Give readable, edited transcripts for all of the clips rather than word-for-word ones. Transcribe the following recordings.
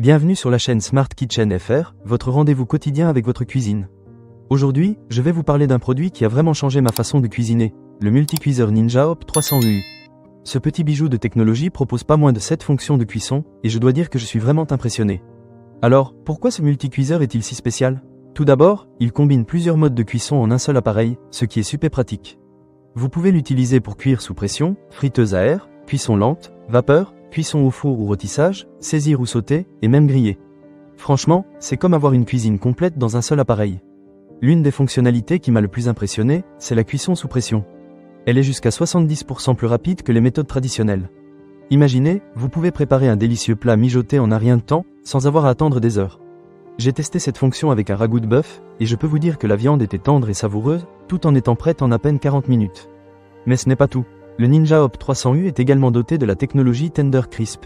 Bienvenue sur la chaîne Smart Kitchen FR, votre rendez-vous quotidien avec votre cuisine. Aujourd'hui, je vais vous parler d'un produit qui a vraiment changé ma façon de cuisiner, le multicuiseur Ninja Hope 300 UU. Ce petit bijou de technologie propose pas moins de 7 fonctions de cuisson, et je dois dire que je suis vraiment impressionné. Alors, pourquoi ce multicuiseur est-il si spécial? Tout d'abord, il combine plusieurs modes de cuisson en un seul appareil, ce qui est super pratique. Vous pouvez l'utiliser pour cuire sous pression, friteuse à air, cuisson lente, vapeur, cuisson au four ou rôtissage, saisir ou sauter, et même griller. Franchement, c'est comme avoir une cuisine complète dans un seul appareil. L'une des fonctionnalités qui m'a le plus impressionné, c'est la cuisson sous pression. Elle est jusqu'à 70% plus rapide que les méthodes traditionnelles. Imaginez, vous pouvez préparer un délicieux plat mijoté en un rien de temps, sans avoir à attendre des heures. J'ai testé cette fonction avec un ragoût de bœuf, et je peux vous dire que la viande était tendre et savoureuse, tout en étant prête en à peine 40 minutes. Mais ce n'est pas tout. Le Ninja Hope 300 UU est également doté de la technologie Tender Crisp.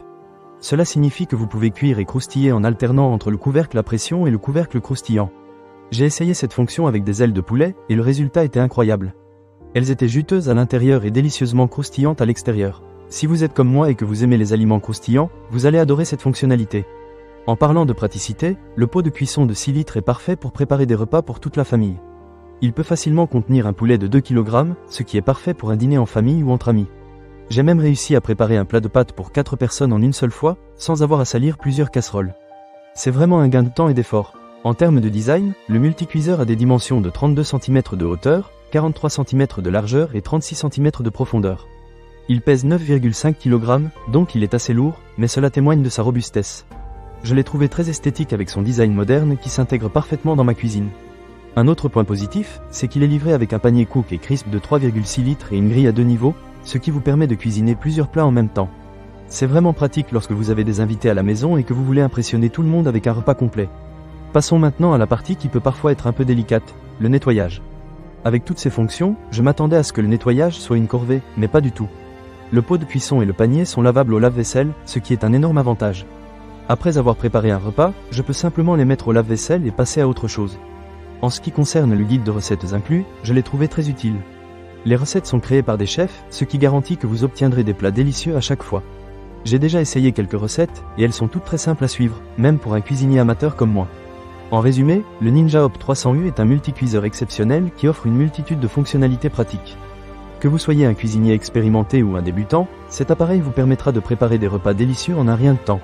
Cela signifie que vous pouvez cuire et croustiller en alternant entre le couvercle à pression et le couvercle croustillant. J'ai essayé cette fonction avec des ailes de poulet, et le résultat était incroyable. Elles étaient juteuses à l'intérieur et délicieusement croustillantes à l'extérieur. Si vous êtes comme moi et que vous aimez les aliments croustillants, vous allez adorer cette fonctionnalité. En parlant de praticité, le pot de cuisson de 6 litres est parfait pour préparer des repas pour toute la famille. Il peut facilement contenir un poulet de 2 kg, ce qui est parfait pour un dîner en famille ou entre amis. J'ai même réussi à préparer un plat de pâtes pour 4 personnes en une seule fois, sans avoir à salir plusieurs casseroles. C'est vraiment un gain de temps et d'effort. En termes de design, le multicuiseur a des dimensions de 32 cm de hauteur, 43 cm de largeur et 36 cm de profondeur. Il pèse 9,5 kg, donc il est assez lourd, mais cela témoigne de sa robustesse. Je l'ai trouvé très esthétique avec son design moderne qui s'intègre parfaitement dans ma cuisine. Un autre point positif, c'est qu'il est livré avec un panier Cook et Crisp de 3,6 litres et une grille à 2 niveaux, ce qui vous permet de cuisiner plusieurs plats en même temps. C'est vraiment pratique lorsque vous avez des invités à la maison et que vous voulez impressionner tout le monde avec un repas complet. Passons maintenant à la partie qui peut parfois être un peu délicate, le nettoyage. Avec toutes ces fonctions, je m'attendais à ce que le nettoyage soit une corvée, mais pas du tout. Le pot de cuisson et le panier sont lavables au lave-vaisselle, ce qui est un énorme avantage. Après avoir préparé un repas, je peux simplement les mettre au lave-vaisselle et passer à autre chose. En ce qui concerne le guide de recettes inclus, je l'ai trouvé très utile. Les recettes sont créées par des chefs, ce qui garantit que vous obtiendrez des plats délicieux à chaque fois. J'ai déjà essayé quelques recettes, et elles sont toutes très simples à suivre, même pour un cuisinier amateur comme moi. En résumé, le Ninja Hope 300 UU est un multicuiseur exceptionnel qui offre une multitude de fonctionnalités pratiques. Que vous soyez un cuisinier expérimenté ou un débutant, cet appareil vous permettra de préparer des repas délicieux en un rien de temps.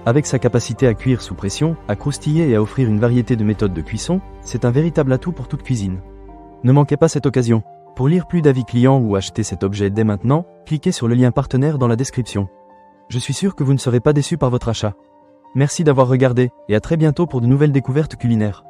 Avec sa capacité à cuire sous pression, à croustiller et à offrir une variété de méthodes de cuisson, c'est un véritable atout pour toute cuisine. Ne manquez pas cette occasion. Pour lire plus d'avis clients ou acheter cet objet dès maintenant, cliquez sur le lien partenaire dans la description. Je suis sûr que vous ne serez pas déçus par votre achat. Merci d'avoir regardé, et à très bientôt pour de nouvelles découvertes culinaires.